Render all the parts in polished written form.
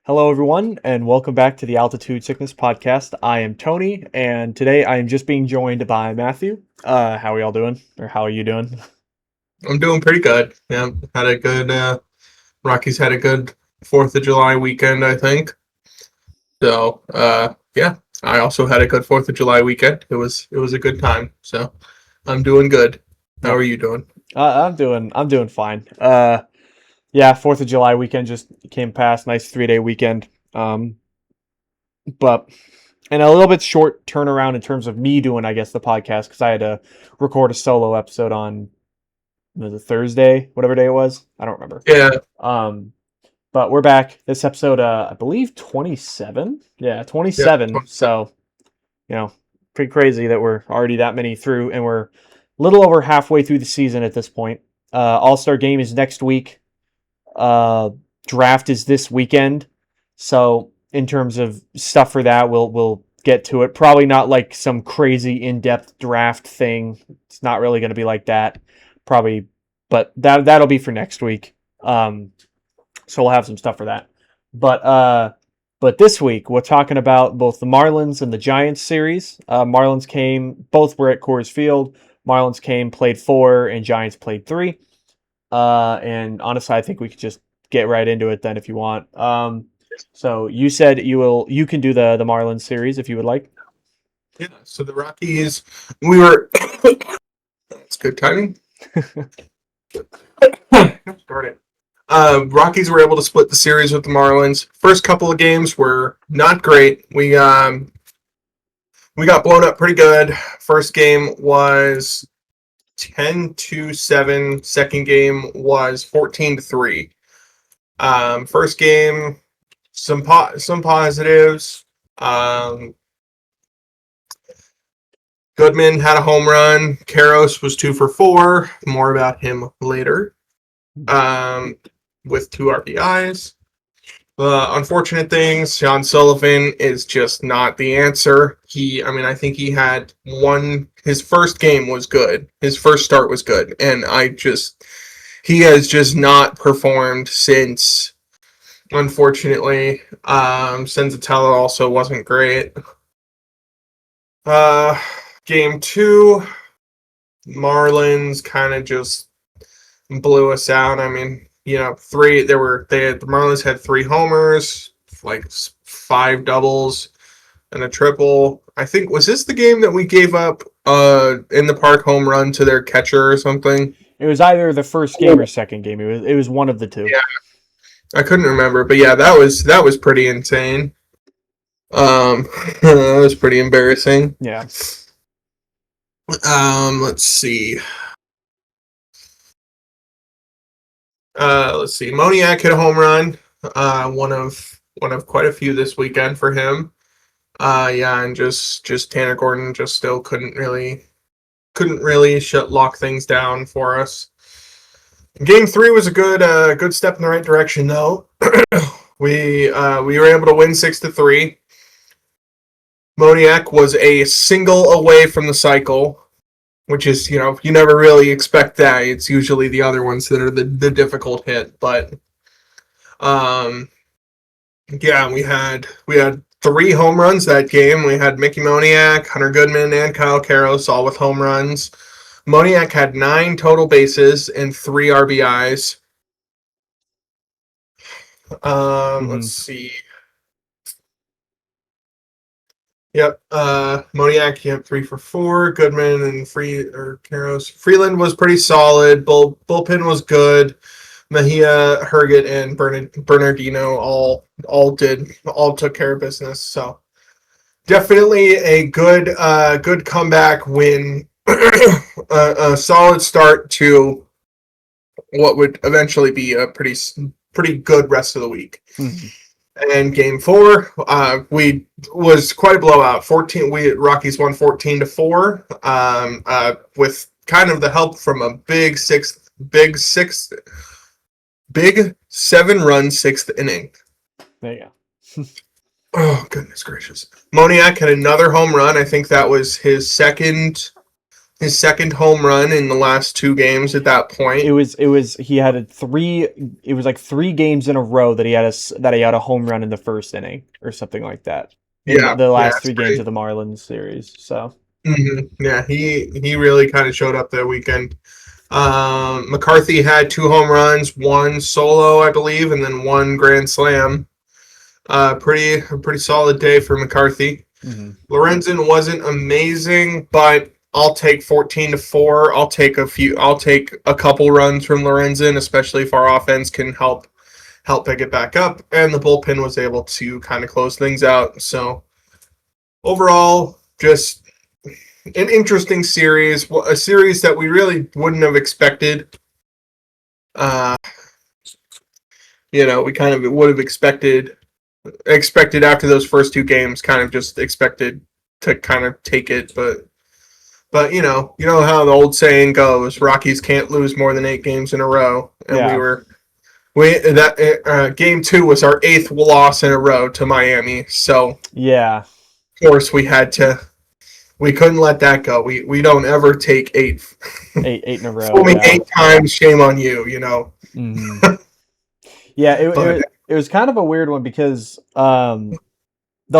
Hello, everyone, and welcome back to the Altitude Sickness Podcast. I am Tony, and today I am just being joined by Matthew. How are y'all doing? Or how are you doing? I'm doing pretty good. Yeah, had a good Rockies had a good 4th of July weekend, I think. So, yeah, I also had a good 4th of July weekend. It was a good time. So, I'm doing good. How Yep. are you doing? I'm doing fine. Yeah, 4th of July weekend just came past. Nice 3-day weekend. But and a little bit short turnaround in terms of me doing, I guess, the podcast because I had to record a solo episode on was it Thursday, whatever day it was. I don't remember. Yeah, Um, But we're back. This episode, I believe 27. Yeah, yeah. 27. So, pretty crazy that we're already that many through, and we're a little over halfway through the season at this point. All-Star game is next week. Uh, Draft is this weekend. So, in terms of stuff for that, we'll get to it. Probably not like some crazy in-depth draft thing. It's not really going to be like that. Probably, but that'll be for next week. So we'll have some stuff for that. But this week we're talking about both the Marlins and the Giants series. Marlins came, both were at Coors Field. Marlins came, played 4, and Giants played 3. And honestly, I think we could just get right into it then if you want. So you said you can do the Marlins series if you would like. Yeah. So the Rockies, we were. That's good timing. Start it. Rockies were able to split the series with the Marlins. First couple of games were not great. We got blown up pretty good. First game was 10-7. Second game was 14-3. First game, some positives. Goodman had a home run. Karros was 2 for 4. More about him later. With 2 RBIs. Unfortunate things, John Sullivan is just not the answer. I think he had his first game was good. His first start was good. And he has just not performed since, unfortunately. Senzatella also wasn't great. Game 2, Marlins kind of just blew us out. The Marlins had 3 homers, like 5 doubles and a triple. I think was this the game that we gave up in the park home run to their catcher or something? It was either the first game or second game. It was one of the two. Yeah, I couldn't remember, but yeah, that was pretty insane. That was pretty embarrassing. Yeah. Let's see. Moniak hit a home run. One of quite a few this weekend for him. Yeah, and just Tanner Gordon just still couldn't really lock things down for us. Game 3 was a good step in the right direction though. we were able to win 6-3. Moniak was a single away from the cycle, which is, you never really expect that. It's usually the other ones that are the difficult hit. But, yeah, we had 3 home runs that game. We had Mickey Moniak, Hunter Goodman, and Kyle Karros all with home runs. Moniak had 9 total bases and 3 RBIs. Let's see. Yep. Moniak, he had 3 for 4. Goodman and Karros. Freeland was pretty solid. Bullpen was good. Mejia, Herget, and Bernardino all took care of business. So definitely a good comeback win. A solid start to what would eventually be a pretty good rest of the week. Mm-hmm. And game 4, we was quite a blowout. Rockies won 14-4. With kind of the help from a big 7-run 6th inning. There you go. Oh, goodness gracious. Moniak had another home run. I think that was his second his second home run in the last 2 games at that point. He had it was like 3 games in a row that he had a home run in the first inning or something like that in Yeah, the yeah, last it's 3 games pretty. of the Marlins series. So Yeah, he really kind of showed up that weekend. McCarthy had 2 home runs, 1 solo, I believe, and then 1 grand slam. Pretty solid day for McCarthy. mhm. Lorenzen wasn't amazing, but I'll take 14-4. I'll take a couple runs from Lorenzen, especially if our offense can help pick it back up. And the bullpen was able to kind of close things out. So overall, just an interesting series, a series that we really wouldn't have expected. Uh, we kind of would have expected after those first 2 games, kind of just expected to kind of take it, but you know how the old saying goes: Rockies can't lose more than 8 games in a row, and Yeah, we that game 2 was our 8th loss in a row to Miami. So of yeah, course we couldn't let that go. We don't ever take 8. 8 in a row. Fool me Yeah. 8 times, shame on you. Mhm. Yeah, But it was kind of a weird one because the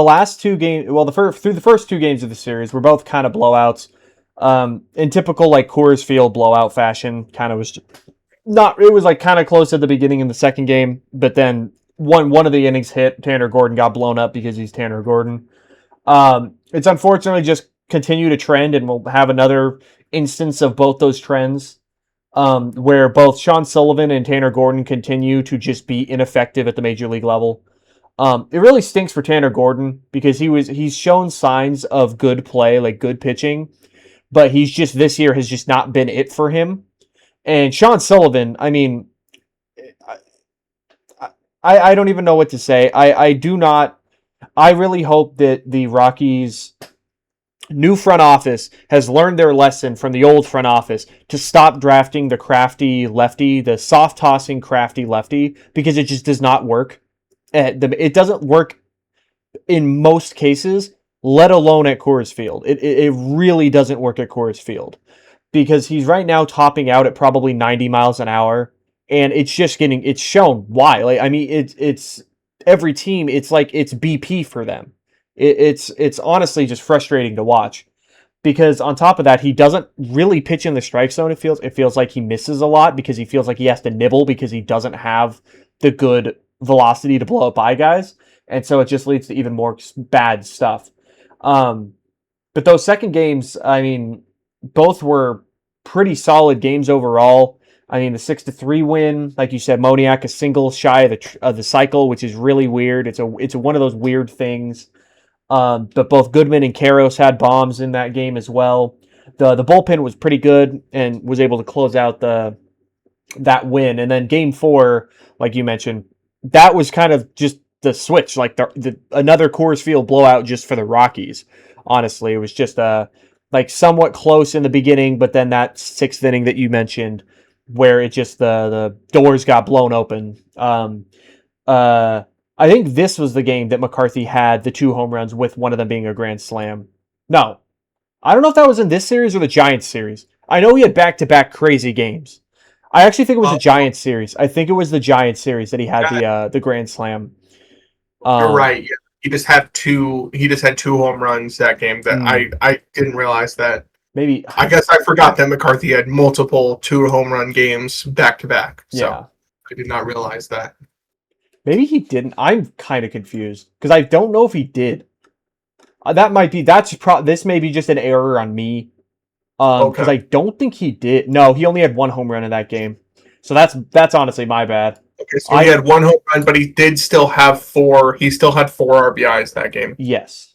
last 2 games, well, through the first 2 games of the series were both kind of blowouts. In typical like Coors Field blowout fashion, kind of was not. It was like kind of close at the beginning in the second game, but then one of the innings hit. Tanner Gordon got blown up because he's Tanner Gordon. It's unfortunately just continued a trend, and we'll have another instance of both those trends where both Sean Sullivan and Tanner Gordon continue to just be ineffective at the major league level. It really stinks for Tanner Gordon because he's shown signs of good play, like good pitching, but he's just this year has just not been it for him. And Sean Sullivan, I mean, I don't even know what to say. I do not. I really hope that the Rockies new front office has learned their lesson from the old front office to stop drafting the crafty lefty, the soft tossing crafty lefty, because it just does not work. It doesn't work in most cases, let alone at Coors Field. It really doesn't work at Coors Field because he's right now topping out at probably 90 miles an hour, and it's shown why. Like I mean, it's every team. It's like it's BP for them. It's honestly just frustrating to watch because on top of that, he doesn't really pitch in the strike zone. It feels like he misses a lot because he feels like he has to nibble because he doesn't have the good velocity to blow up by guys, and so it just leads to even more bad stuff. Um, but those second games, I mean, both were pretty solid games overall. I mean, the 6-3 win, like you said, Moniak a single shy of the cycle, which is really weird. It's one of those weird things. But both Goodman and Karros had bombs in that game as well. The bullpen was pretty good and was able to close out that win. And then game 4, like you mentioned, that was kind of just the switch, like the another Coors Field blowout just for the Rockies. Honestly, it was just like somewhat close in the beginning, but then that 6th inning that you mentioned, where it just the doors got blown open. Uh, I think this was the game that McCarthy had the 2 home runs with one of them being a grand slam. No, I don't know if that was in this series or the Giants series. I know he had back-to-back crazy games. I actually think it was the uh, Giants series. I think it was the Giants series that he had yeah, the grand slam. you're Um, right. Yeah. He just had 2 home runs that game. That I mm, I didn't realize that. maybe, I guess I forgot that McCarthy had multiple 2 home run games back to back. So yeah, I did not realize that. maybe he didn't. I'm kind of confused because I don't know if he did. This may be just an error on me. Because Okay. I don't think he did. No, he only had 1 home run in that game. So that's honestly my bad. Okay. So he I had 1 home run, but he did still have 4. He still had 4 RBIs that game. Yes.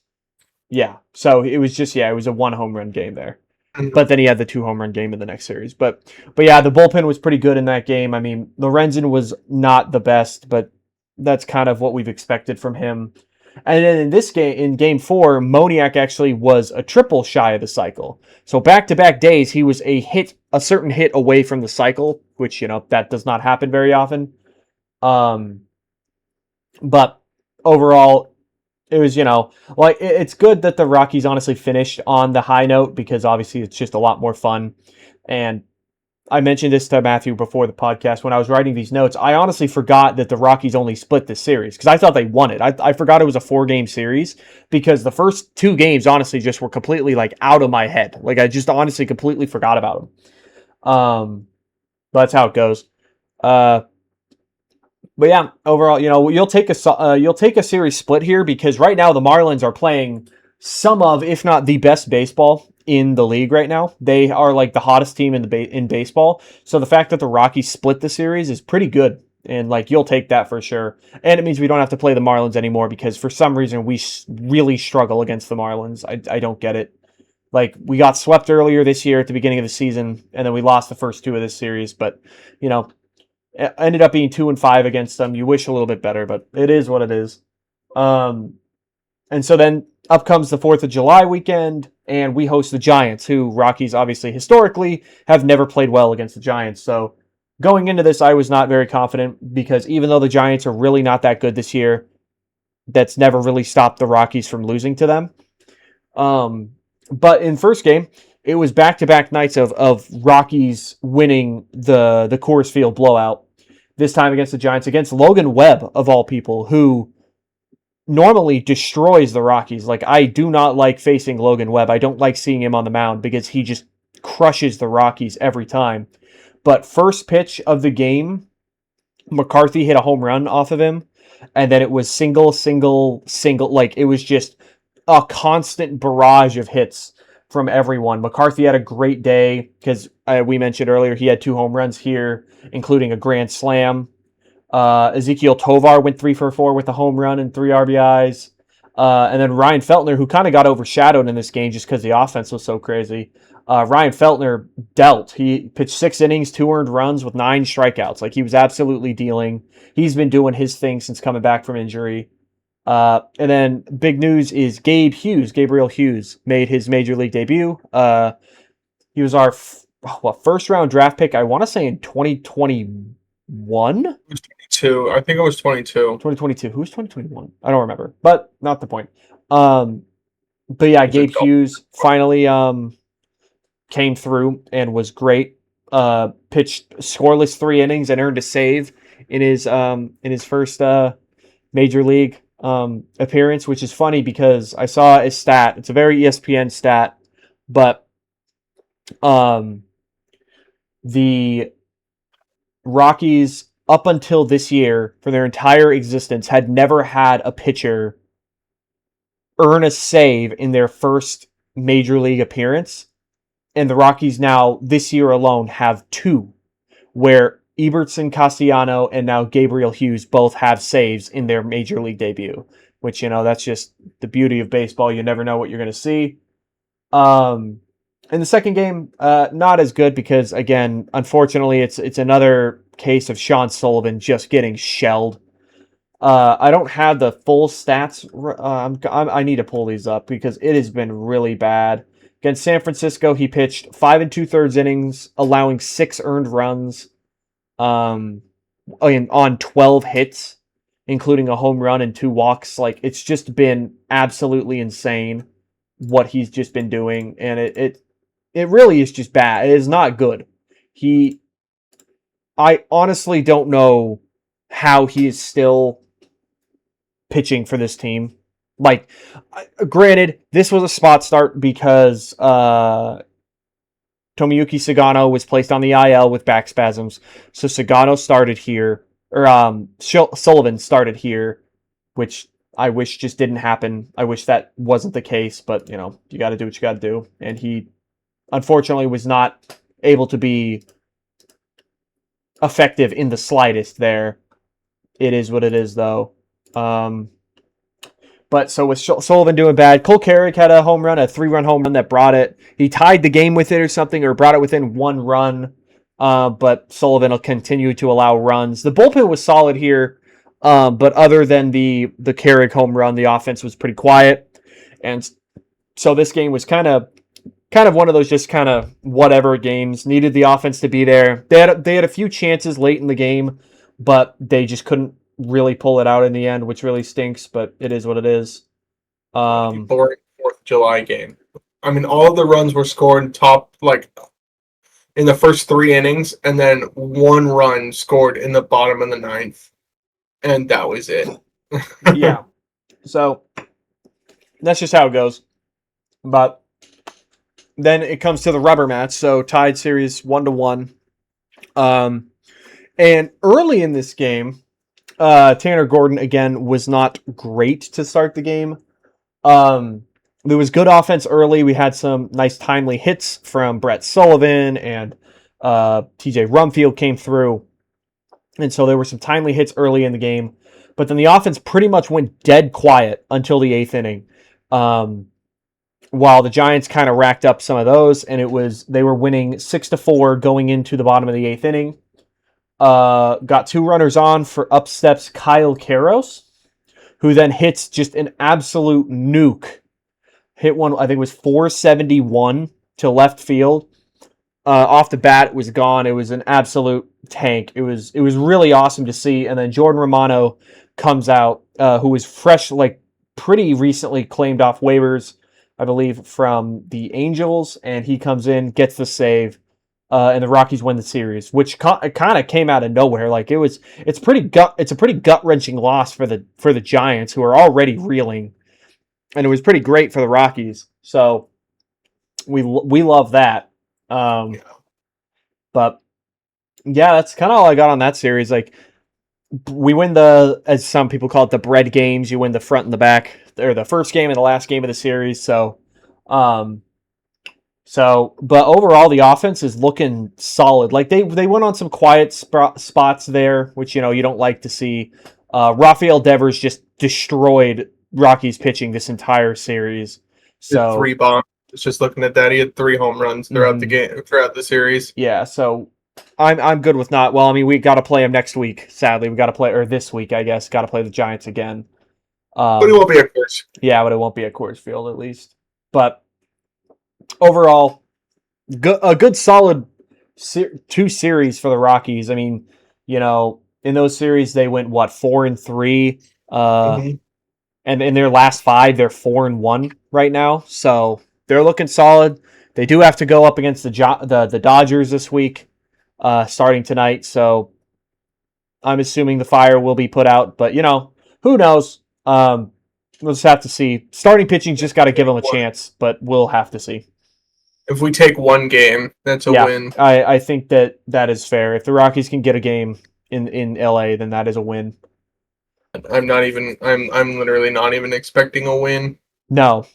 Yeah. So it was just it was a 1 home run game there. Mhm. But then he had the 2 home run game in the next series. But yeah, the bullpen was pretty good in that game. I mean, Lorenzen was not the best, but that's kind of what we've expected from him. And then in this game, in game 4, Moniak actually was a triple shy of the cycle. So back to back days, he was a certain hit away from the cycle, which that does not happen very often. Um, but overall, it was, like it's good that the Rockies honestly finished on the high note because obviously it's just a lot more fun. And I mentioned this to Matthew before the podcast when I was writing these notes. I honestly forgot that the Rockies only split this series because I thought they won it. I forgot it was a 4-game series because the first 2 games honestly just were completely like out of my head. Like I just honestly completely forgot about them. But that's how it goes. But yeah, overall, you'll take a series split here because right now the Marlins are playing some of, if not the best baseball in the league right now. They are like the hottest team in baseball. So the fact that the Rockies split the series is pretty good, and like you'll take that for sure. And it means we don't have to play the Marlins anymore because for some reason we really struggle against the Marlins. I don't get it. Like we got swept earlier this year at the beginning of the season, and then we lost the first 2 of this series. But you know, ended up being 2-5 against them. You wish a little bit better, but it is what it is. And so then up comes the 4th of July weekend, and we host the Giants, who Rockies obviously historically have never played well against the Giants. So going into this, I was not very confident because even though the Giants are really not that good this year, that's never really stopped the Rockies from losing to them. But in first game, it was back-to-back nights of Rockies winning the Coors Field blowout. This time against the Giants, against Logan Webb, of all people, who normally destroys the Rockies. Like, I do not like facing Logan Webb. I don't like seeing him on the mound because he just crushes the Rockies every time. But first pitch of the game, McCarthy hit a home run off of him, and then it was single. Like, it was just a constant barrage of hits from everyone. McCarthy had a great day because we mentioned earlier he had 2 home runs here, including a grand slam. Ezekiel Tovar went 3 for 4 with a home run and 3 RBIs. And then Ryan Feltner, who kind of got overshadowed in this game just because the offense was so crazy. Ryan Feltner dealt. He pitched 6 innings, 2 earned runs with 9 strikeouts. Like, he was absolutely dealing. He's been doing his thing since coming back from injury. And then big news is Gabriel Hughes, made his major league debut. He was our first round draft pick, I want to say in 2021? It was 22. I think it was 22. 2022. Who's 2021? I don't remember, but not the point. But yeah, Gabe Hughes finally came through and was great. Pitched scoreless 3 innings and earned a save in his first major league appearance, which is funny because I saw a stat. It's a very ESPN stat, but the Rockies up until this year, for their entire existence, had never had a pitcher earn a save in their first major league appearance. And the Rockies now, this year alone, have 2, where Ebertson Castellano and now Gabriel Hughes both have saves in their major league debut, which, that's just the beauty of baseball. You never know what you're going to see. In the second game, not as good because, again, unfortunately, it's another case of Sean Sullivan just getting shelled. I don't have the full stats. I need to pull these up because it has been really bad. Against San Francisco, he pitched 5 2/3 innings, allowing 6 earned runs on 12 hits, including a home run and 2 walks. Like, it's just been absolutely insane what he's just been doing, and it really is just bad. It is not good. I honestly don't know how he is still pitching for this team. Like, granted, this was a spot start because Tomoyuki Sagano was placed on the IL with back spasms. So Sagano started here, or Sullivan started here, which I wish just didn't happen. I wish that wasn't the case, but, you got to do what you got to do. And he, unfortunately, was not able to be effective in the slightest there. It is what it is, though. But so with Sullivan doing bad, Cole Carrick had a home run, a 3-run home run that brought it. He tied the game with it or something, or brought it within 1 run. But Sullivan will continue to allow runs. The bullpen was solid here, but other than the Carrick home run, the offense was pretty quiet. And so this game was kind of one of those just kind of whatever games. Needed the offense to be there. They had a few chances late in the game, but they just couldn't really pull it out in the end, which really stinks, but it is what it is. Um, boring 4th of July game. I mean, all of the runs were scored in the first 3 innings, and then one run scored in the bottom of the 9th, and that was it. yeah. So that's just how it goes. But then it comes to the rubber match. So tied series 1-1. And early in this game, Tanner Gordon again was not great to start the game. There was good offense early. We had some nice timely hits from Brett Sullivan, and TJ Rumfield came through. And so there were some timely hits early in the game. But then the offense pretty much went dead quiet until the 8th inning. While the Giants kind of racked up some of those, and they were winning 6-4 going into the bottom of the 8th inning. Got 2 runners on for up steps Kyle Karros, who then hits just an absolute nuke. Hit one, I think it was 471 to left field. Off the bat, it was gone. It was an absolute tank. It was really awesome to see. And then Jordan Romano comes out, who was fresh, like pretty recently claimed off waivers, I believe, from the Angels, and he comes in, gets the save, and the Rockies win the series, which kind of came out of nowhere. Like it's a pretty gut wrenching loss for the Giants, who are already reeling, and it was pretty great for the Rockies. So we love that. But yeah, that's kind of all I got on that series. Like, we win as some people call it, the bread games. You win the front and the back, or the first game and the last game of the series. So, but overall, the offense is looking solid. Like they went on some quiet spots there, which, you don't like to see. Rafael Devers just destroyed Rockies pitching this entire series. So 3 bombs. Just looking at that, he had 3 home runs throughout the game, throughout the series. Yeah, so I'm good with not. Well, I mean, we got to play him next week. Sadly, we got to play, or this week, I guess. Got to play the Giants again. But it won't be at Coors. Yeah, but it won't be at Coors Field at least. But overall, a good solid 2 series for the Rockies. I mean, in those series they went 4-3, and in their last 5 they're 4-1 right now. So they're looking solid. They do have to go up against the Dodgers this week, starting tonight. So I'm assuming the fire will be put out, but who knows? We'll just have to see. Starting pitching just got to give them a chance, but we'll have to see. If we take 1 game, that's a win. I think that is fair. If the Rockies can get a game in LA, then that is a win. I'm literally not even expecting a win. No.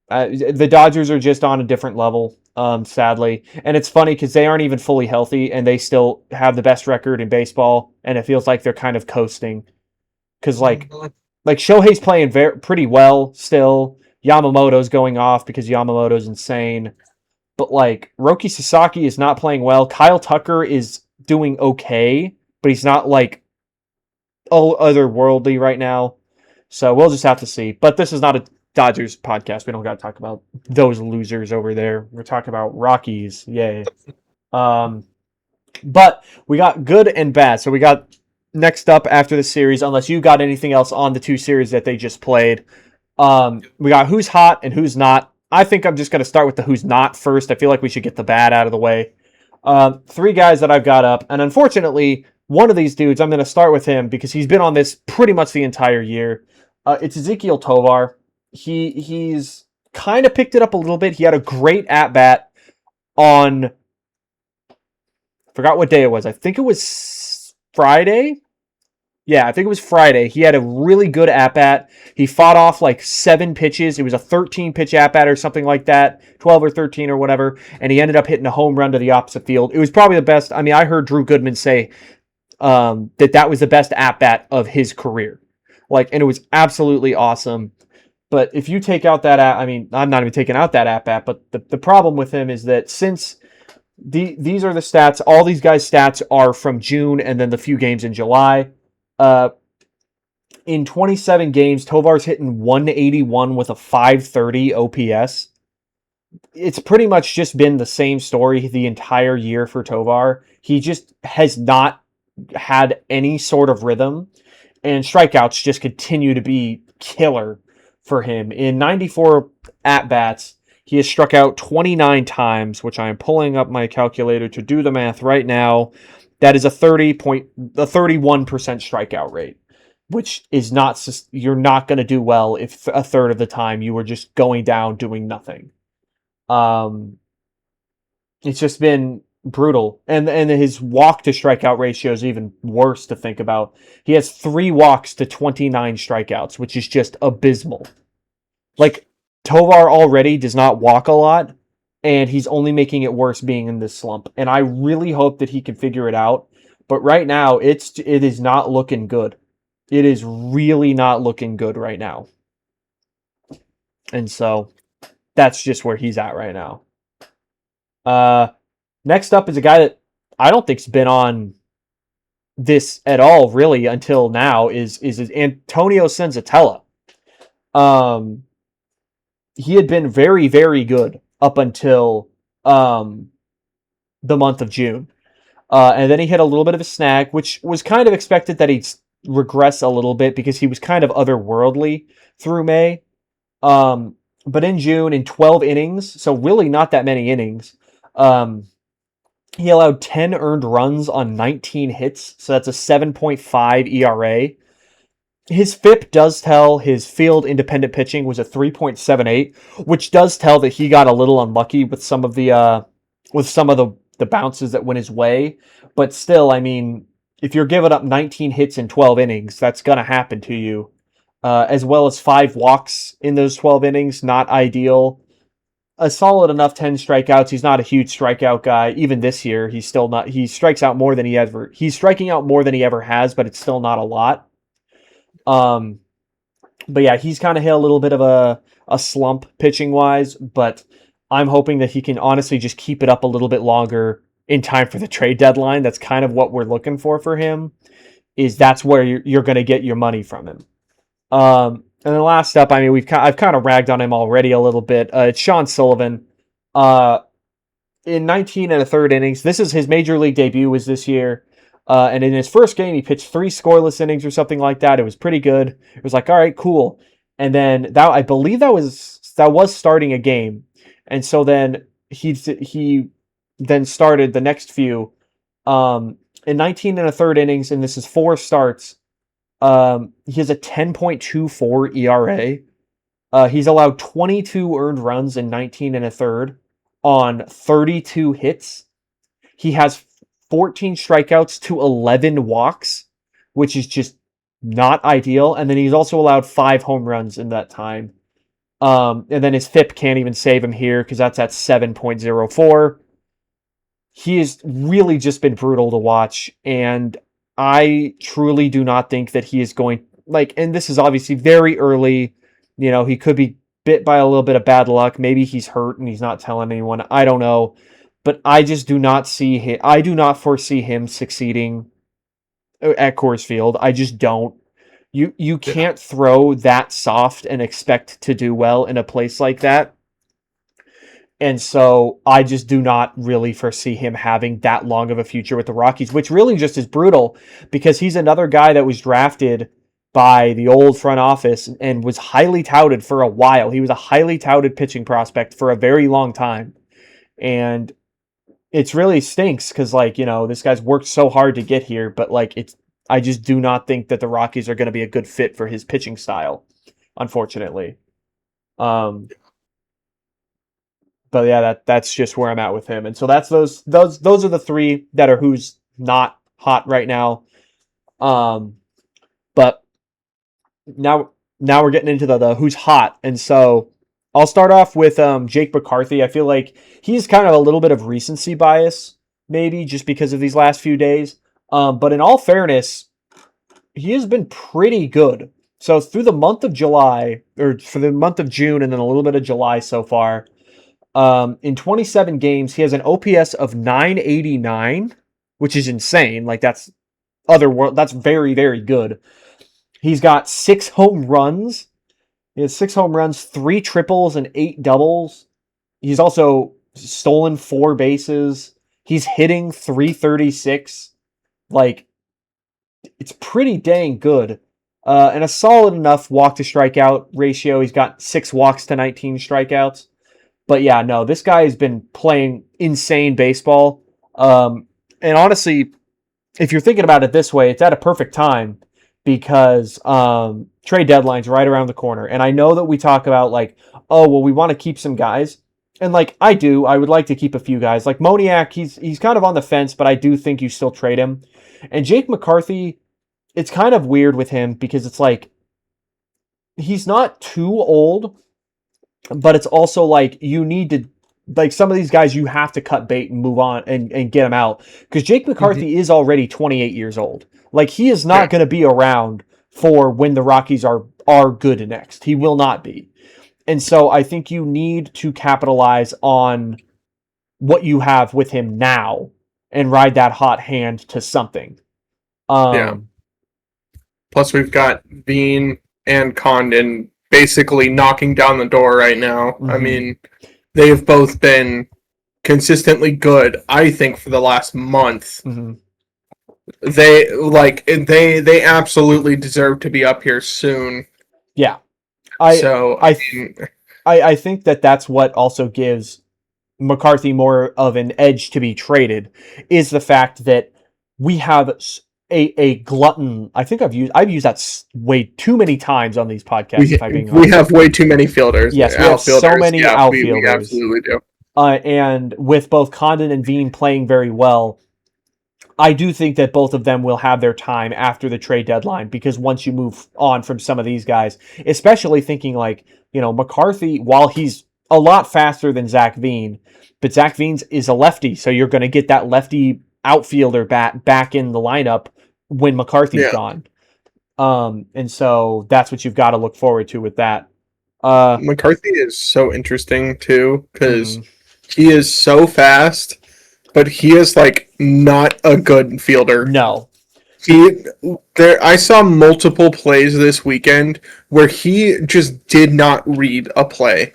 The Dodgers are just on a different level, sadly. And it's funny because they aren't even fully healthy, and they still have the best record in baseball, and it feels like they're kind of coasting. Because, like Shohei's playing pretty well still. Yamamoto's going off because Yamamoto's insane. But, Roki Sasaki is not playing well. Kyle Tucker is doing okay, but he's not, otherworldly right now. So we'll just have to see. But this is not a Dodgers podcast. We don't got to talk about those losers over there. We're talking about Rockies. Yay. But we got good and bad. So we got next up after the series, unless you got anything else on the 2 series that they just played. We got who's hot and who's not. I think I'm just going to start with the who's not first. I feel like we should get the bad out of the way. 3 guys that I've got up. And unfortunately, one of these dudes, I'm going to start with him because he's been on this pretty much the entire year. It's Ezequiel Tovar. He's kind of picked it up a little bit. He had a great at-bat on, forgot what day it was. I think it was Friday. Yeah, I think it was Friday. He had a really good at-bat. He fought off 7 pitches. It was a 13-pitch at-bat or something like that, 12 or 13 or whatever, and he ended up hitting a home run to the opposite field. It was probably the best. I mean, I heard Drew Goodman say that was the best at-bat of his career. And it was absolutely awesome. But if you take out that, I'm not even taking out that at-bat, but the problem with him is that since these are the stats, all these guys' stats are from June and then the few games in July. In 27 games, Tovar's hitting 181 with a 530 OPS. It's pretty much just been the same story the entire year for Tovar. He just has not had any sort of rhythm, and strikeouts just continue to be killer for him. In 94 at-bats, he has struck out 29 times, which I am pulling up my calculator to do the math right now. That is a 31% strikeout rate, which is not, you're not going to do well if a third of the time you were just going down doing nothing. It's just been brutal. And his walk to strikeout ratio is even worse to think about. He has 3 walks to 29 strikeouts, which is just abysmal. Like, Tovar already does not walk a lot, and he's only making it worse being in this slump. And I really hope that he can figure it out. But right now, it is not looking good. It is really not looking good right now. And so that's just where he's at right now. Next up is a guy that I don't think's been on this at all really until now is Antonio Senzatella. He had been very, very good up until the month of June. And then he hit a little bit of a snag, which was kind of expected that he'd regress a little bit because he was kind of otherworldly through May. But in June, in 12 innings, so really not that many innings, he allowed 10 earned runs on 19 hits, so that's a 7.5 ERA. His FIP does tell his field independent pitching was a 3.78, which does tell that he got a little unlucky with some of the bounces that went his way. But still, I mean, if you're giving up 19 hits in 12 innings, that's going to happen to you. As well as 5 walks in those 12 innings, not ideal. A solid enough 10 strikeouts. He's not a huge strikeout guy. Even this year, he's still not. He strikes out more than he's striking out more than he ever has, but it's still not a lot. But yeah, he's kind of hit a little bit of a slump pitching wise, but I'm hoping that he can honestly just keep it up a little bit longer in time for the trade deadline. That's kind of what we're looking for him. That's where you're going to get your money from him. And then last up, I mean, I've kind of ragged on him already a little bit. It's Sean Sullivan. In 19 and a third innings, this is his major league debut was this year. And in his first game, he pitched 3 scoreless innings or something like that. It was pretty good. It was like, all right, cool. And then I believe that was starting a game. And so then he then started the next few. In 19 and a third innings, and this is 4 starts. He has a 10.24 ERA. He's allowed 22 earned runs in 19 and a third on 32 hits. He has 14 strikeouts to 11 walks, which is just not ideal. And then he's also allowed 5 home runs in that time. And then his FIP can't even save him here because that's at 7.04. He has really just been brutal to watch. And I truly do not think that he is going, and this is obviously very early. You know, he could be bit by a little bit of bad luck. Maybe he's hurt and he's not telling anyone. I don't know. But I just do not see him. I do not foresee him succeeding at Coors Field. I just don't. You can't throw that soft and expect to do well in a place like that. And so I just do not really foresee him having that long of a future with the Rockies, which really just is brutal because he's another guy that was drafted by the old front office and was highly touted for a while. He was a highly touted pitching prospect for a very long time. And it's really stinks because, this guy's worked so hard to get here, but I just do not think that the Rockies are going to be a good fit for his pitching style, unfortunately. But yeah, that's just where I'm at with him. And so that's those are the 3 that are who's not hot right now. But now we're getting into the who's hot. And so I'll start off with Jake McCarthy. I feel like he's kind of a little bit of recency bias, maybe just because of these last few days. But in all fairness, he has been pretty good. So through the month of July, or for the month of June, and then a little bit of July so far, in 27 games, he has an OPS of 989, which is insane. That's very, very good. He's got 6 home runs. He has 6 home runs, 3 triples, and 8 doubles. He's also stolen 4 bases. He's hitting .336. It's pretty dang good. and a solid enough walk to strikeout ratio. He's got 6 walks to 19 strikeouts. But yeah, no, this guy has been playing insane baseball. And honestly, if you're thinking about it this way, it's at a perfect time because trade deadline's right around the corner. And I know that we talk about like, oh, well, we want to keep some guys. And like I do, I would like to keep a few guys. Like Moniak, he's kind of on the fence, but I do think you still trade him. And Jake McCarthy, it's kind of weird with him because it's like he's not too old, but it's also like you need to, like some of these guys you have to cut bait and move on and get them out because Jake McCarthy is already 28 years old. Like he is not going to be around for when the Rockies are good next. He will not be. And so I think you need to capitalize on what you have with him now and ride that hot hand to something. Plus we've got Bean and Condon basically knocking down the door right now. Mm-hmm. I mean, they've both been consistently good, I think, for the last month. Mm-hmm. They absolutely deserve to be up here soon. Yeah. I think that's what also gives McCarthy more of an edge to be traded is the fact that we have a glutton. I think I've used that way too many times on these podcasts. We have way too many fielders. Yes, we have so many outfielders. We absolutely do. And with both Condon and Veen playing very well, I do think that both of them will have their time after the trade deadline because once you move on from some of these guys, especially thinking like, McCarthy, while he's a lot faster than Zach Veen, but Zach Veen is a lefty, so you're going to get that lefty outfielder back in the lineup when McCarthy's gone. And so that's what you've got to look forward to with that. McCarthy is so interesting too because he is so fast, but he is like not a good fielder. No. I saw multiple plays this weekend where he just did not read a play.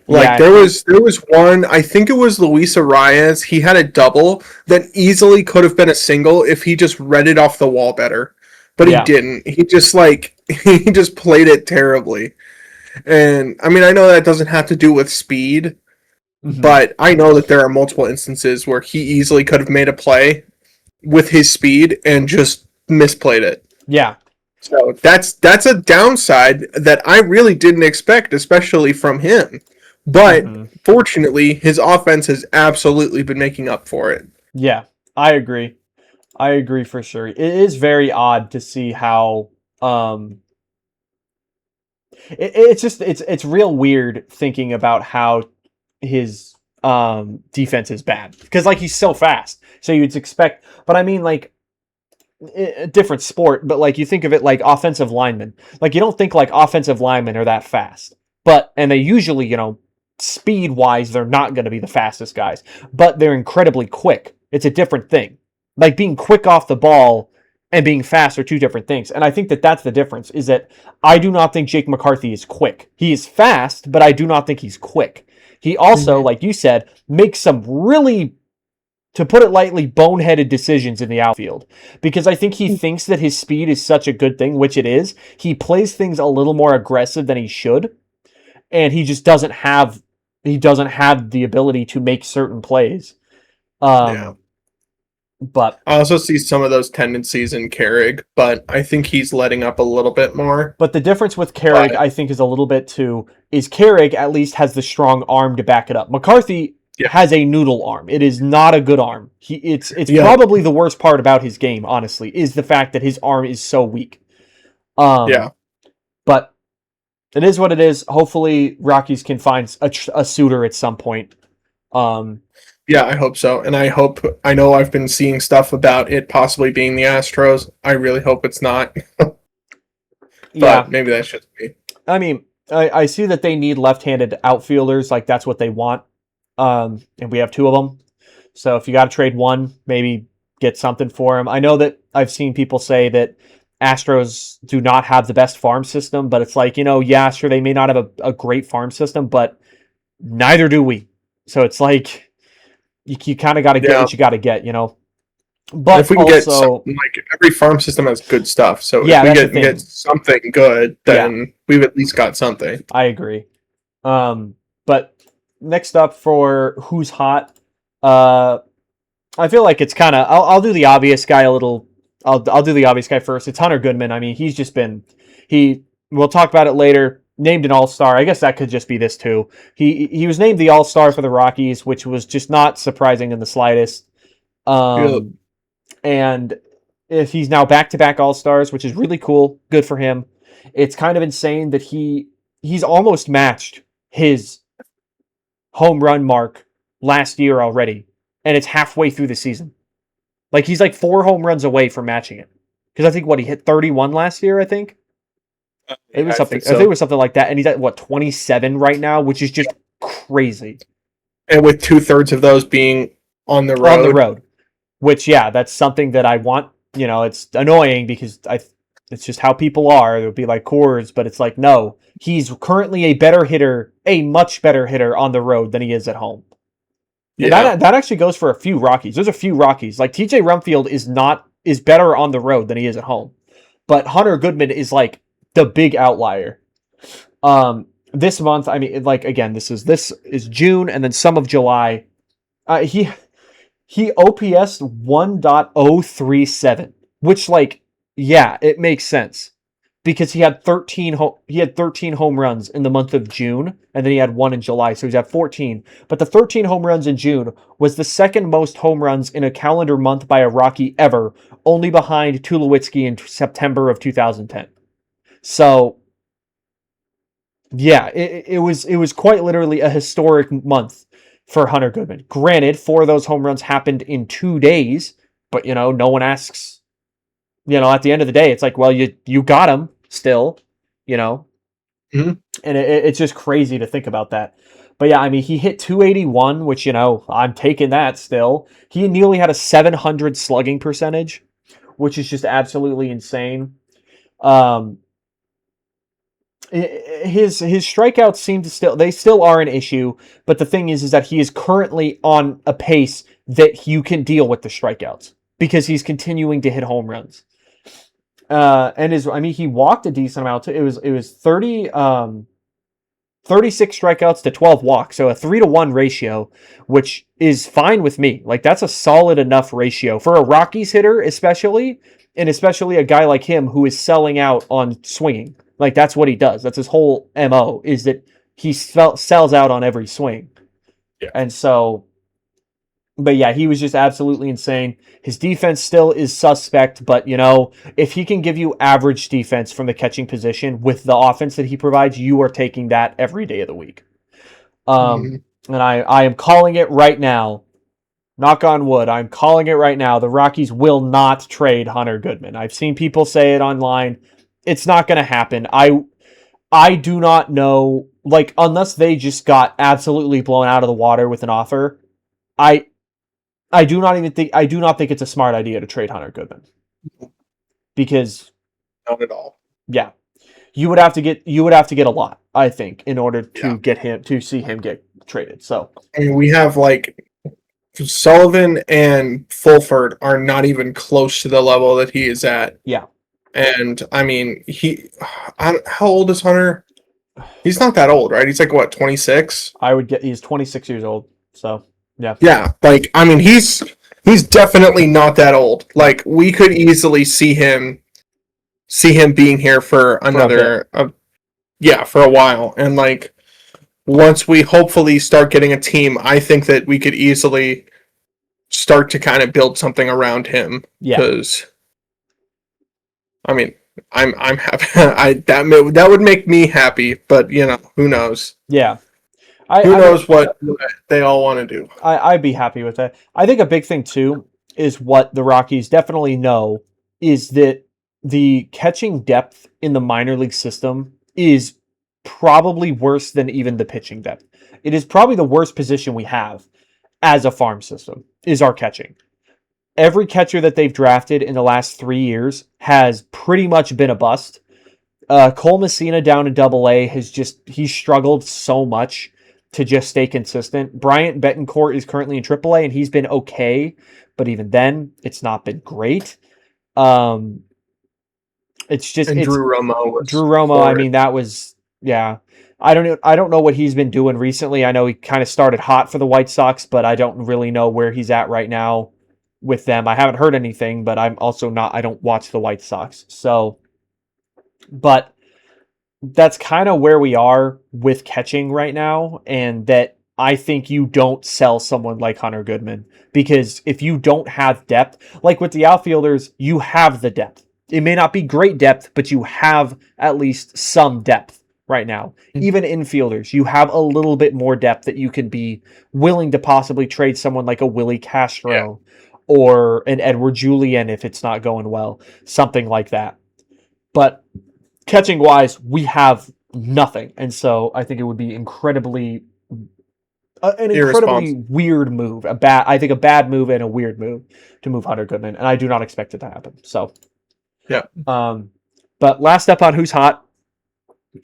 Like there was one, I think it was Luis Arias. He had a double that easily could have been a single if he just read it off the wall better. But he didn't. He just he just played it terribly. And I mean, I know that doesn't have to do with speed, but I know that there are multiple instances where he easily could have made a play with his speed and just misplayed it. Yeah. So that's a downside that I really didn't expect, especially from him. But fortunately, his offense has absolutely been making up for it. Yeah, I agree. I agree for sure. It is very odd to see how it's real weird thinking about how his defense is bad because like he's so fast. So you'd expect, but I mean like a different sport, but like you think of it like offensive linemen. Like you don't think like offensive linemen are that fast. And they usually, speed wise, they're not going to be the fastest guys, but they're incredibly quick. It's a different thing. Like being quick off the ball and being fast are two different things. And I think that that's the difference is that I do not think Jake McCarthy is quick. He is fast, but I do not think he's quick. He also, like you said, makes some really, to put it lightly, boneheaded decisions in the outfield. Because I think he thinks that his speed is such a good thing, which it is. He plays things a little more aggressive than he should. And he just doesn't have the ability to make certain plays. But I also see some of those tendencies in Carrig, but I think he's letting up a little bit more. But the difference with Carrig, I think, is a little bit too, is Carrig at least has the strong arm to back it up. McCarthy has a noodle arm. It is not a good arm. It's probably the worst part about his game, honestly, is the fact that his arm is so weak. But it is what it is. Hopefully, Rockies can find a suitor at some point. Yeah, I hope so. And I know I've been seeing stuff about it possibly being the Astros. I really hope it's not. But maybe that should be. I mean, I see that they need left-handed outfielders. Like, that's what they want. And we have 2 of them. So if you got to trade one, maybe get something for him. I know that I've seen people say that Astros do not have the best farm system, but it's like, yeah, sure, they may not have a great farm system, but neither do we. So it's like, you kind of got to get what you got to get, And if But we can get also, something, like every farm system has good stuff, so yeah, if we that's the get thing. something good, Yeah, then we've at least got something. I agree. But next up for who's hot, uh, I feel like it's kind of I'll do the obvious guy a little. I'll do the obvious guy first. It's Hunter Goodman. I mean, he's just been he. We'll talk about it later. Named an All-Star. I guess that could just be this too. He was named the All-Star for the Rockies, which was just not surprising in the slightest. Yep. Um, and if he's now back-to-back All-Stars, which is really cool, good for him. It's kind of insane that he's almost matched his home run mark last year already, and it's halfway through the season. Like he's like 4 home runs away from matching it. Because I think he hit 31 last year. I think it was I something. think I think so. it was something like that, and he's at 27 right now, which is just crazy And with 2/3 of those being on the on the road. road. Which that's something that I want. It's annoying because it's just how people are. It would be like Coors, but it's like no, he's currently a better hitter, a much better hitter on the road than he is at home. And Yeah. that actually goes for a few Rockies. There's a few Rockies. Like TJ Rumfield is better on the road than he is at home. But Hunter Goodman is like the big outlier. This month, I mean, like again, this is June and then some of July. He OPS 1.037, which it makes sense because he had 13 home runs in the month of June, and then he had one in July, so he's at 14. But the 13 home runs in June was the second most home runs in a calendar month by a Rocky ever, only behind Tulowitzki in September of 2010. So yeah, it was quite literally a historic month for Hunter Goodman. Granted, 4 of those home runs happened in 2 days, but no one asks. At the end of the day, it's like, well, you got him still, Mm-hmm. and it's just crazy to think about that. But yeah, I mean, he hit 281, which I'm taking that still. He nearly had a 700 slugging percentage, which is just absolutely insane. Um, his strikeouts seem to still are an issue, but the thing is that he is currently on a pace that you can deal with the strikeouts because he's continuing to hit home runs. He walked a decent amount too. It was 36 strikeouts to 12 walks, so a 3-to-1 ratio, which is fine with me. Like that's a solid enough ratio for a Rockies hitter, especially, and especially a guy like him who is selling out on swinging. Like that's what he does. That's his whole MO is that he sells out on every swing. Yeah. And so, but yeah, he was just absolutely insane. His defense still is suspect, but if he can give you average defense from the catching position with the offense that he provides, you are taking that every day of the week. Mm-hmm. And I am calling it right now. Knock on wood, I'm calling it right now. The Rockies will not trade Hunter Goodman. I've seen people say it online. It's not going to happen. I do not know, like, unless they just got absolutely blown out of the water with an offer. I do not think it's a smart idea to trade Hunter Goodman because Not at all. yeah, you would have to get a lot, I think, in order to Yeah. see him get traded. So I mean, we have like Sullivan and Fulford are not even close to the level that he is at. yeah, And I mean, how old is Hunter? He's not that old, right? He's like what, 26? he's 26 years old. So yeah, Yeah, like I mean, he's definitely not that old. Like we could easily see him being here for another, for a while. And like once we hopefully start getting a team, I think that we could easily start to kind of build something around him. yeah, Because I mean, I'm happy. That would make me happy, but who knows? yeah. Who knows what they all want to do? I'd be happy with that. I think a big thing too is what the Rockies definitely know is that the catching depth in the minor league system is probably worse than even the pitching depth. It is probably the worst position we have as a farm system is our catching. Every catcher that they've drafted in the last 3 years has pretty much been a bust. Cole Messina down in Double A he's struggled so much to just stay consistent. Bryant Betancourt is currently in AAA, and he's been okay, but even then, it's not been great. It's just And it's Drew Romo was Drew Romo. I horrid. mean, that was I don't know. I don't know what he's been doing recently. I know he kind of started hot for the White Sox, but I don't really know where he's at right now with them. I haven't heard anything, but I'm also not. I don't watch the White Sox, so. But that's kind of where we are with catching right now, and that I think you don't sell someone like Hunter Goodman, because if you don't have depth, like with the outfielders, you have the depth. It may not be great depth, but you have at least some depth right now. Even infielders, you have a little bit more depth that you can be willing to possibly trade someone like a Willie Castro or an Edward Julian if it's not going well, something like that. But catching wise, we have nothing, and so I think it would be an incredibly weird move. I think a bad move and a weird move to move Hunter Goodman, and I do not expect it to happen. So, Yeah. But last up on who's hot,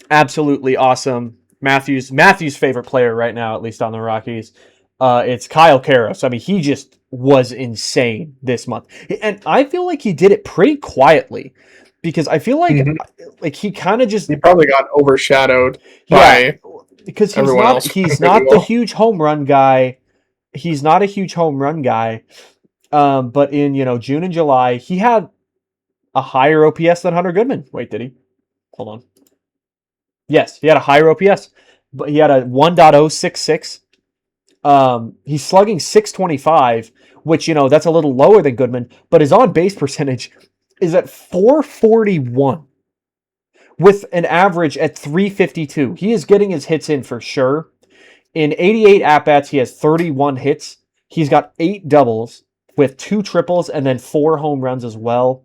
absolutely awesome. Matthew's favorite player right now, at least on the Rockies. It's Kyle Karros. I mean, he just was insane this month, and I feel like he did it pretty quietly, because I feel like he kind of just he probably got overshadowed by because everyone else. He's not the huge home run guy. He's not a huge home run guy. But in June and July, he had a higher OPS than Hunter Goodman. Wait, did he? Hold on. Yes, he had a higher OPS, but he had a 1.066. He's slugging 625, which that's a little lower than Goodman, but his on base percentage is at 441 with an average at 352. He is getting his hits in for sure. In 88 at-bats, he has 31 hits. He's got 8 doubles with 2 triples and then 4 home runs as well.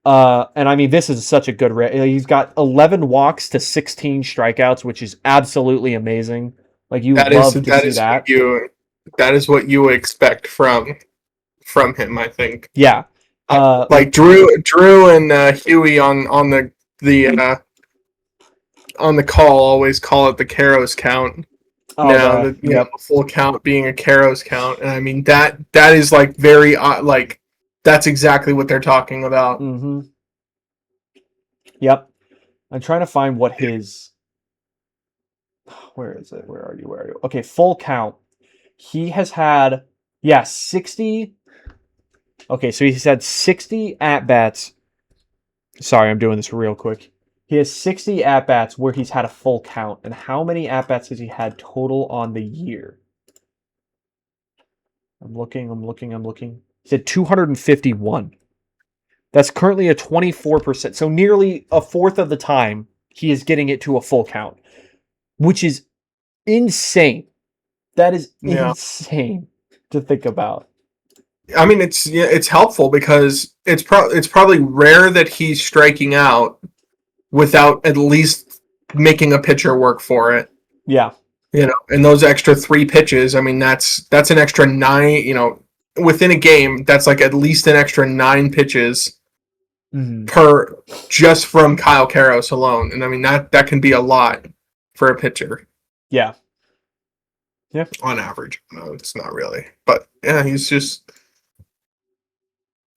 And I mean, this is such a good he's got 11 walks to 16 strikeouts, which is absolutely amazing. Like, you love to see that. That is what you would expect from him, I think. Yeah. Like Drew and Huey on the call always call it the Karros count. The full count being a Karros count, and I mean that is like very like that's exactly what they're talking about. Mm-hmm. Yep. I'm trying to find what his. Where is it? Where are you? Okay, full count. He has had 60. Okay, so he's had 60 at-bats. Sorry, I'm doing this real quick. He has 60 at-bats where he's had a full count. And how many at-bats has he had total on the year? I'm looking. He's had 251. That's currently a 24%. So nearly a fourth of the time, he is getting it to a full count, which is insane. That is insane to think about. I mean, it's helpful because it's probably rare that he's striking out without at least making a pitcher work for it. Yeah. And those extra 3 pitches, I mean, that's an extra 9, within a game, that's like at least an extra 9 pitches per just from Kyle Karros alone. And I mean, that can be a lot for a pitcher. Yeah. Yeah. On average. No, it's not really. But yeah, he's just.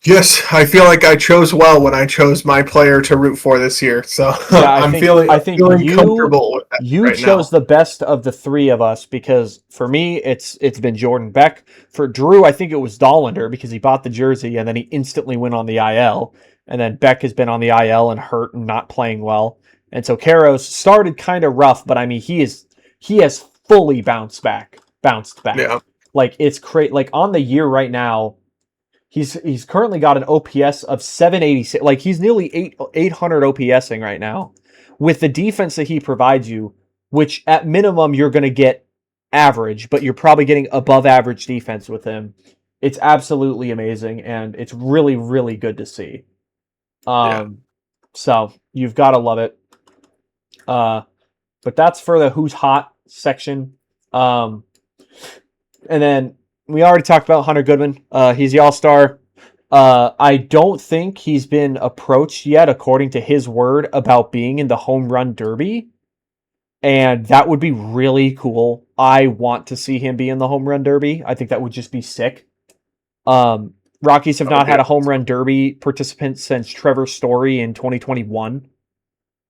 Yes, I feel like I chose well when I chose my player to root for this year. So I think comfortable with that. You chose the best of the 3 of us, because for me it's been Jordan Beck. For Drew, I think it was Dollander because he bought the jersey and then he instantly went on the IL. And then Beck has been on the IL and hurt and not playing well. And so Karros started kind of rough, but I mean he has fully bounced back. Yeah. Like, it's crazy. Like, on the year right now, he's currently got an OPS of 786. Like, he's nearly 800 OPSing right now with the defense that he provides you, which at minimum you're going to get average, but you're probably getting above average defense with him. It's absolutely amazing, and it's really, really good to see. So you've got to love it. But that's for the who's hot section. And then we already talked about Hunter Goodman. He's the All-Star. I don't think he's been approached yet, according to his word, about being in the home run derby. and that would be really cool. I want to see him be in the home run derby. I think that would just be sick. Rockies have not had a home run derby participant since Trevor Story in 2021.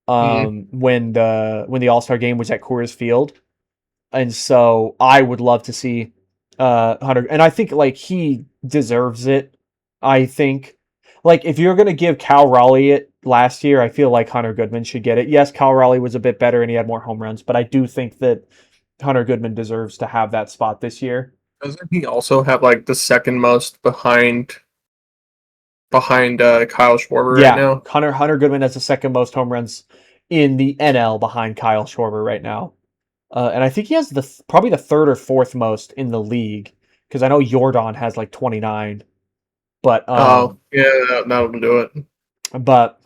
When the All-Star game was at Coors Field. And so I would love to see Hunter, and I think like he deserves it. I think like if you're gonna give Cal Raleigh it last year, I feel like Hunter Goodman should get it. Yes, Cal Raleigh was a bit better and he had more home runs, but I do think that Hunter Goodman deserves to have that spot this year. Doesn't he also have like the second most behind Kyle Schwarber right now? Hunter Goodman has the second most home runs in the NL behind Kyle Schwarber right now. And I think he has probably the third or fourth most in the league because I know Jordan has like 29. But yeah, that'll do it. But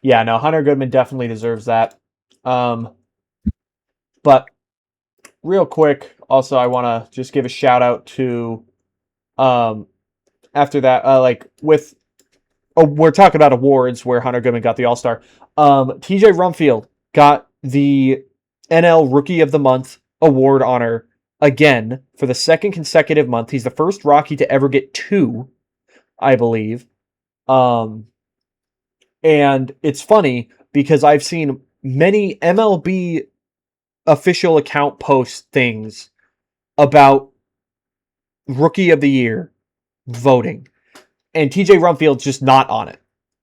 yeah, no, Hunter Goodman definitely deserves that. But real quick, also I want to just give a shout out to after that, we're talking about awards where Hunter Goodman got the All-Star. TJ Rumfield got the NL Rookie of the Month award honor again for the second consecutive month. He's the first Rocky to ever get 2, I believe. And it's funny because I've seen many MLB official account post things about Rookie of the Year voting. And TJ Rumfield's just not on it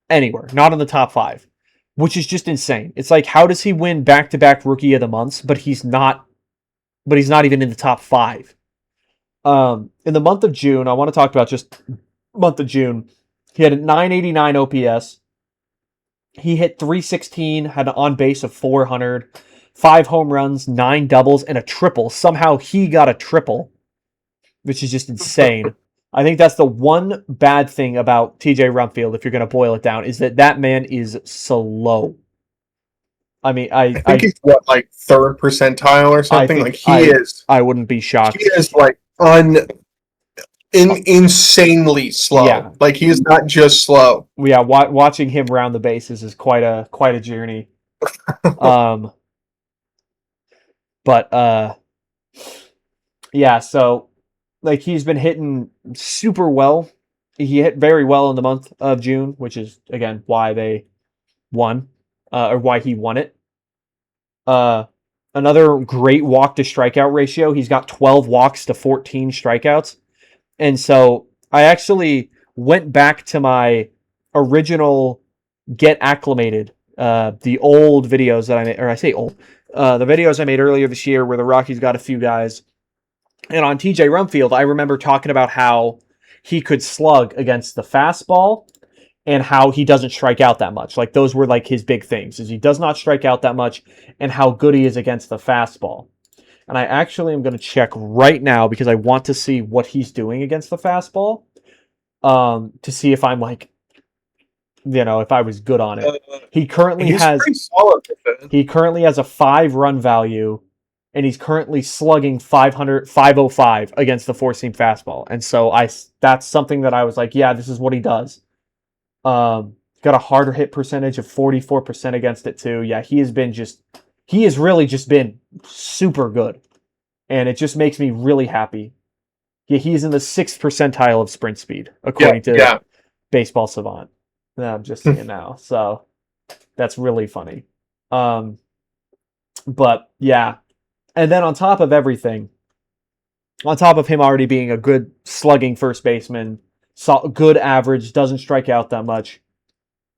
anywhere, not in the top 5, which is just insane. It's like, how does he win back-to-back Rookie of the Months, but he's not even in the top 5? In the month of June, I want to talk about just month of June. He had a 989 OPS. He hit 316, had an on base of 400, 5 home runs, 9 doubles, and a triple. Somehow he got a triple, which is just insane. I think that's the one bad thing about TJ Rumfield, if you're going to boil it down, is that man is slow. I mean, I think he's like 3rd percentile or something. Like he is. I wouldn't be shocked. He is like insanely slow. Yeah. Like he is not just slow. Yeah, watching him round the bases is quite a journey. Yeah, so like he's been hitting super well. He hit very well in the month of June, which is again why they won, or why he won it. Another great walk to strikeout ratio. He's got 12 walks to 14 strikeouts. And so I actually went back to my original Get Acclimated, the old videos that I made, or I say old, the videos I made earlier this year where the Rockies got a few guys. And on TJ Rumfield, I remember talking about how he could slug against the fastball and how he doesn't strike out that much. Like those were like his big things, is he does not strike out that much and how good he is against the fastball. And I actually am going to check right now because I want to see what he's doing against the fastball, to see if I'm like, if I was good on it. He currently has a 5-run value, and he's currently slugging 505 against the 4-seam fastball. And so that's something that I was like, yeah, this is what he does. Got a harder hit percentage of 44% against it too. Yeah, he has really just been super good. And it just makes me really happy. Yeah, he's in the 6th percentile of sprint speed, according to Baseball Savant. I'm just seeing now. So that's really funny. But yeah. And then on top of everything, on top of him already being a good slugging first baseman, good average, doesn't strike out that much,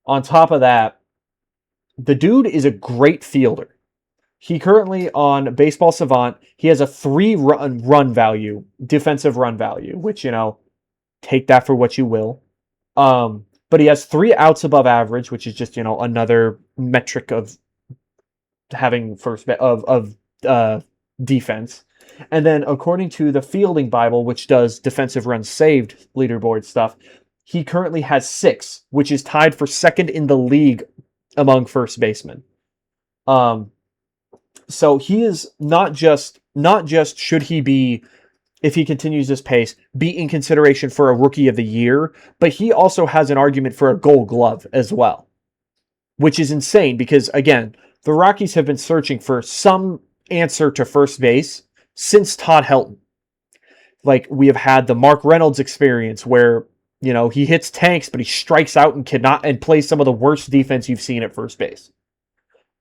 on top of that, the dude is a great fielder. He currently on Baseball Savant, he has a 3-run value, defensive run value, which, take that for what you will. But he has 3 outs above average, which is just, another metric of having defense. And then according to the Fielding Bible, which does defensive runs saved leaderboard stuff, he currently has 6, which is tied for 2nd in the league among first basemen. So he is not just should he be, if he continues this pace, be in consideration for a Rookie of the Year, but he also has an argument for a Gold Glove as well, which is insane because, again, the Rockies have been searching for some answer to first base since Todd Helton. Like, we have had the Mark Reynolds experience where, he hits tanks, but he strikes out and plays some of the worst defense you've seen at first base.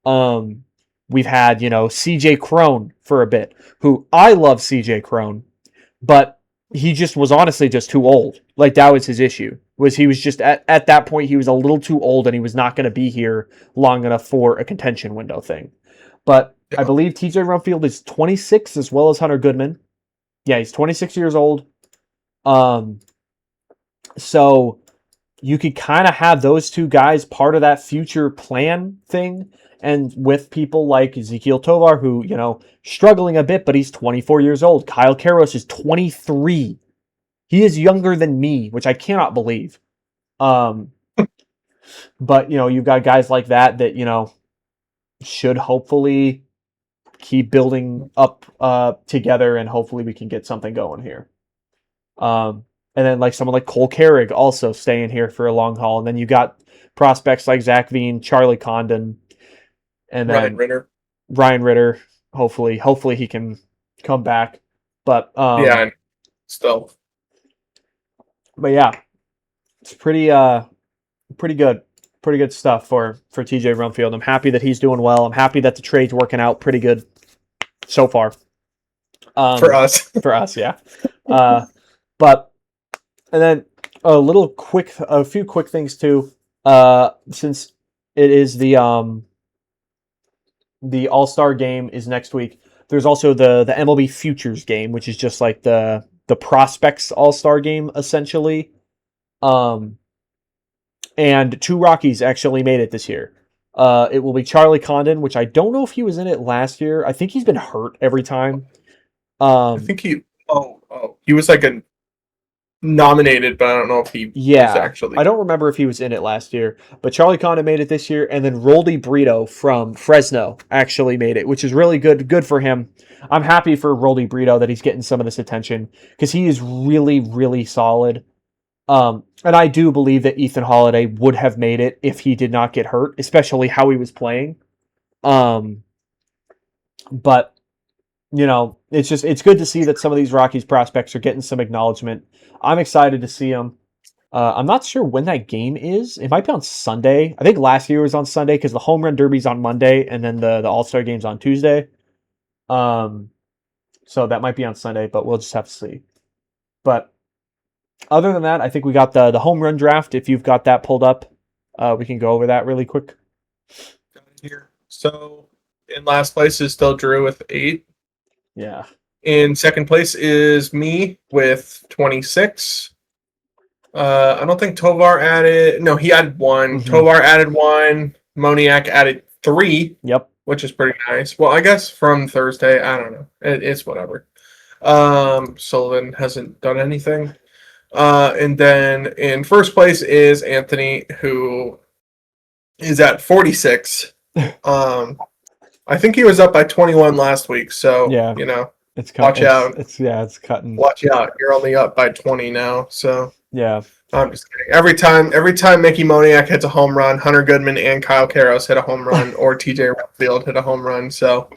We've had, CJ Crone for a bit, who I love CJ Crone, but he just was honestly just too old. Like, that was his issue. He was just at that point, he was a little too old and he was not going to be here long enough for a contention window thing. But I believe TJ Rumfield is 26 as well as Hunter Goodman. Yeah, he's 26 years old. So you could kind of have those two guys part of that future plan thing. And with people like Ezequiel Tovar, who, struggling a bit, but he's 24 years old. Kyle Karros is 23. He is younger than me, which I cannot believe. But, you've got guys like that, should hopefully keep building up together, and hopefully we can get something going here. And then like someone like Cole Carrig also staying here for a long haul. And then you got prospects like Zach Veen, Charlie Condon, and then Ryan Ritter. Hopefully he can come back. But still. But yeah, it's pretty good. Pretty good stuff for TJ Rumfield. I'm happy that he's doing well. I'm happy that the trade's working out pretty good so far. For us. For us, yeah. But and then a few quick things too. Since it is the All-Star game is next week. There's also the MLB Futures game, which is just like the prospects All-Star game essentially. And 2 Rockies actually made it this year. It will be Charlie Condon, which I don't know if he was in it last year. I think he's been hurt every time. I think he was like a nominated, but I don't know if he was actually. I don't remember if he was in it last year, but Charlie Condon made it this year, and then Roldy Brito from Fresno actually made it, which is really good for him. I'm happy for Roldy Brito that he's getting some of this attention because he is really, really solid. And I do believe that Ethan Holiday would have made it if he did not get hurt, especially how he was playing. But it's good to see that some of these Rockies prospects are getting some acknowledgement. I'm excited to see them. I'm not sure when that game is. It might be on Sunday. I think last year was on Sunday because the Home Run Derby's on Monday and then the All-Star game's on Tuesday. So that might be on Sunday, but we'll just have to see. But other than that, I think we got the home run draft. If you've got that pulled up, we can go over that really quick. Here. So in last place is still Drew with 8. Yeah. In second place is me with 26. I don't think Tovar added. No, he added 1. Mm-hmm. Tovar added 1. Moniak added 3. Yep. Which is pretty nice. Well, I guess from Thursday, I don't know. It's whatever. Sullivan hasn't done anything. And then in first place is Anthony, who is at 46. I think he was up by 21 last week. So, yeah. It's watch out. It's cutting. Watch out. You're only up by 20 now. So yeah. I'm just kidding. Every time Mickey Moniak hits a home run, Hunter Goodman and Kyle Karros hit a home run, or TJ Rumfield hit a home run. So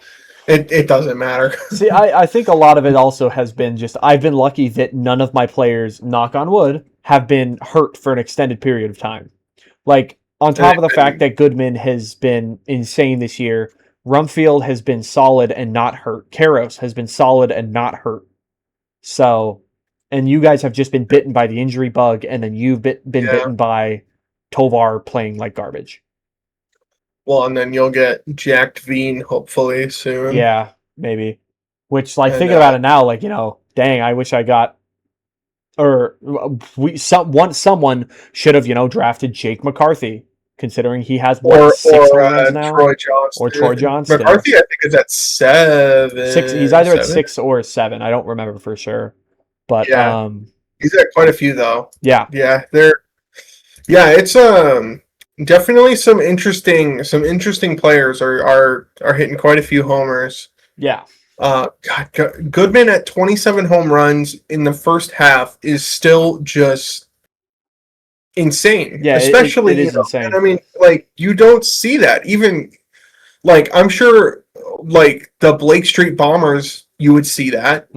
it doesn't matter. See, I think a lot of it also has been just I've been lucky that none of my players, knock on wood, have been hurt for an extended period of time. Like, on top of the fact that Goodman has been insane this year, Rumfield has been solid and not hurt. Karros has been solid and not hurt. So, and you guys have just been bitten by the injury bug, and then you've been bitten by Tovar playing like garbage. Well, and then you'll get jacked Veen hopefully soon. Yeah, maybe. Which, thinking about it now, dang, I wish I got. Or someone should have, drafted Jake McCarthy. Considering he has 6 home runs now, Troy Johnston. Or Troy Johnston. McCarthy, I think, is at 7. He's either at 6 or 7. I don't remember for sure, but yeah. He's at quite a few though. Yeah, it's definitely some interesting players are hitting quite a few homers. Yeah. Goodman at 27 home runs in the first half is still just insane. Yeah, especially it is insane. And I mean, you don't see that. Even I'm sure like the Blake Street Bombers, you would see that,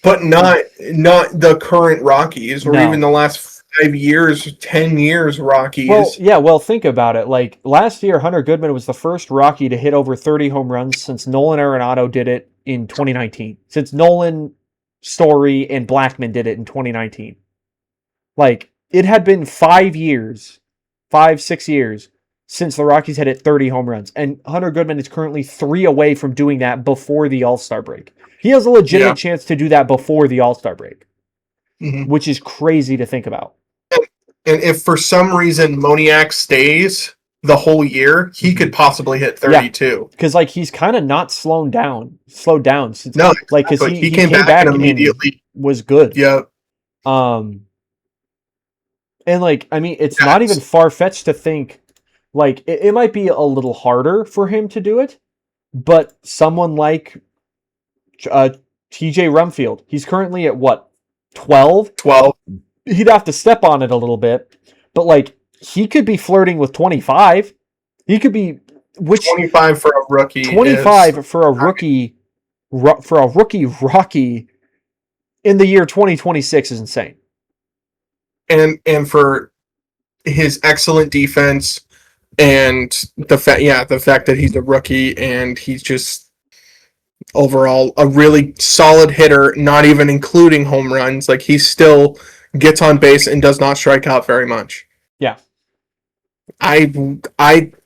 but not the current Rockies or even the last 5 years, 10 years Rockies. Well, think about it. Like last year, Hunter Goodman was the first Rocky to hit over 30 home runs since Nolan Arenado did it in 2019. Since Nolan, Story, and Blackman did it in 2019. Like, it had been 5 years, 6 years, since the Rockies had hit 30 home runs. And Hunter Goodman is currently 3 away from doing that before the All-Star break. He has a legitimate chance to do that before the All-Star break, which is crazy to think about. And if for some reason Moniak stays the whole year, he could possibly hit 32. Because like he's kind of not slowed down since no, like because he came back and immediately was good. Yeah. And like I mean, it's not even far fetched to think like it might be a little harder for him to do it, but someone like TJ Rumfield, he's currently at what 12. He'd have to step on it a little bit, but like he could be flirting with 25. He could be 25 for a rookie. 25 for a rookie Rocky in the year 2026 is insane. And for his excellent defense and the fact that he's a rookie and he's just overall a really solid hitter, not even including home runs, like he still gets on base and does not strike out very much. Yeah. Was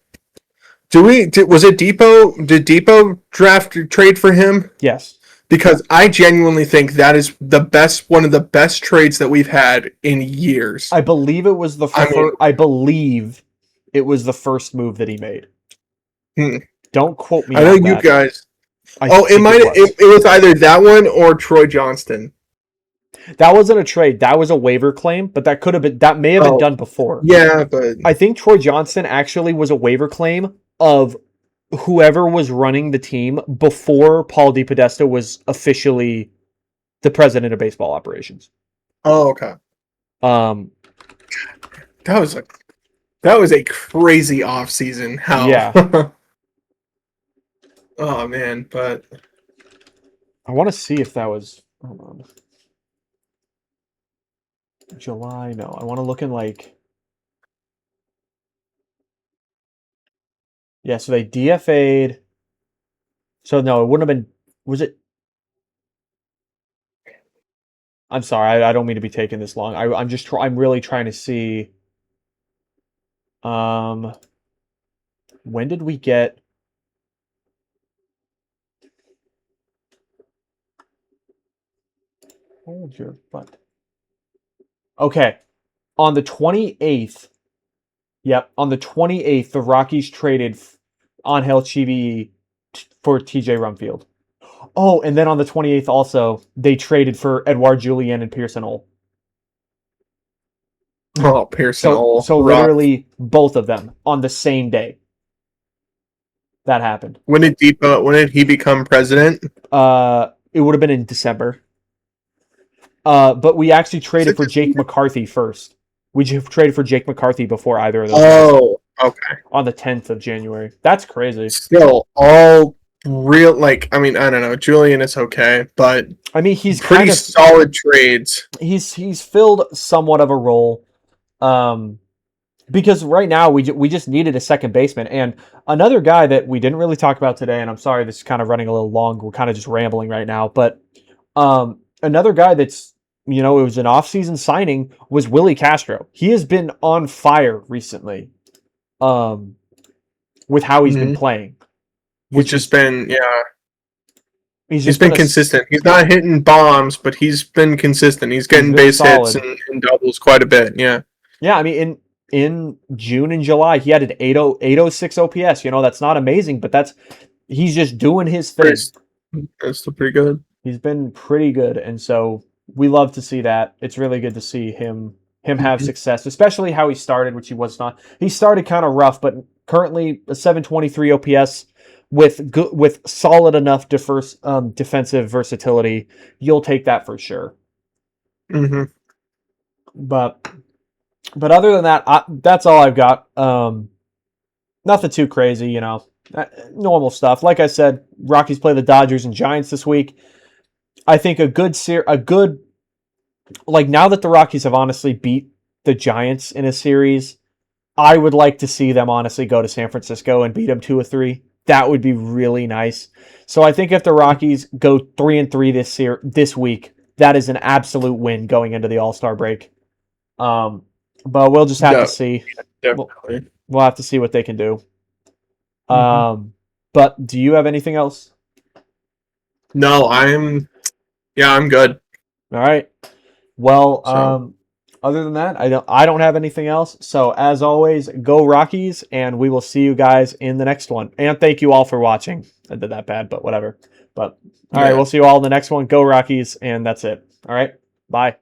it Depot? Did Depot trade for him? Yes. Because I genuinely think that is one of the best trades that we've had in years. I believe it was the first move that he made. Don't quote me. I know you guys. It was either that one or Troy Johnston. That wasn't a trade. That was a waiver claim, but that may have been done before. Yeah, but I think Troy Johnston actually was a waiver claim of whoever was running the team before Paul DePodesta was officially the president of baseball operations. Oh, okay. That was a crazy offseason. Yeah. Oh man, but I want to see if that was. Hold on. July? No, I want to look in like. Yeah, so they DFA'd. So no, it wouldn't have been. Was it? I'm sorry, I don't mean to be taking this long. I'm really trying to see. When did we get? Hold your butt. Okay, on the 28th. Yep, on the 28th, the Rockies traded Angel Chivi for TJ Rumfield. Oh, and then on the 28th also, they traded for Edouard Julien and Pearson Ole. Oh, Pearson Ole. So literally both of them on the same day. That happened. When did he become president? It would have been in December. But we actually traded for Jake McCarthy first. We traded for Jake McCarthy before either of those. Oh, okay. On the 10th of January. That's crazy. Still, all real, like, I mean, I don't know. Julian is okay, but I mean, he's pretty solid trades. He's filled somewhat of a role. Because right now we just needed a second baseman. And another guy that we didn't really talk about today, and I'm sorry this is kind of running a little long. We're kind of just rambling right now. But another guy that's, it was an off-season signing was Willie Castro. He has been on fire recently with how he's been playing. He's just been consistent. He's not hitting bombs, but he's been consistent. He's getting base hits and doubles quite a bit. Yeah. Yeah, I mean, in June and July, he had an 806 OPS. That's not amazing, but he's just doing his thing. That's still pretty good. He's been pretty good, and so we love to see that. It's really good to see him have success, especially how he started, which he was not. He started kind of rough, but currently a 723 OPS with solid enough defensive versatility. You'll take that for sure. Mm-hmm. But other than that, that's all I've got. Nothing too crazy, Normal stuff. Like I said, Rockies play the Dodgers and Giants this week. I think a good like now that the Rockies have honestly beat the Giants in a series, I would like to see them honestly go to San Francisco and beat them 2-3. That would be really nice. So I think if the Rockies go 3-3 this week, that is an absolute win going into the All-Star break. But we'll just have to see. Definitely. We'll have to see what they can do. But do you have anything else? No, I'm good. All right. Well, So. other than that, I don't have anything else. So as always, go Rockies, and we will see you guys in the next one. And thank you all for watching. I did that bad, but whatever. But all right, we'll see you all in the next one. Go Rockies, and that's it. All right. Bye.